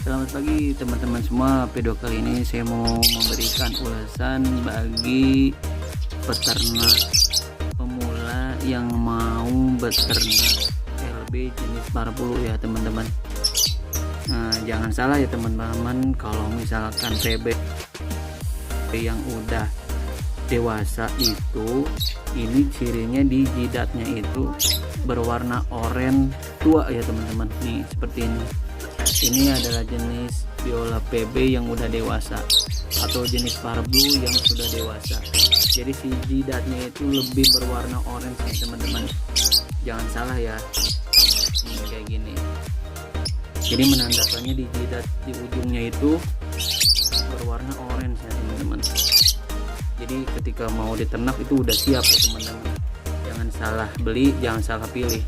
Selamat pagi teman-teman semua. Video kali ini saya mau memberikan ulasan bagi peternak pemula yang mau beternak LB jenis parabulu ya teman-teman. Nah, jangan salah ya teman-teman, kalau misalkan PB yang udah dewasa itu, ini cirinya di jidatnya itu berwarna oranye tua ya teman-teman. Nih seperti ini adalah jenis Viola PB yang udah dewasa atau jenis parabulu yang sudah dewasa. Jadi si jidatnya itu lebih berwarna orange nih teman-teman, jangan salah ya. Ini kayak gini, jadi menandakannya di jidat di ujungnya itu berwarna orange ya teman-teman. Jadi ketika mau diternak itu udah siap ya teman-teman, jangan salah beli, jangan salah pilih.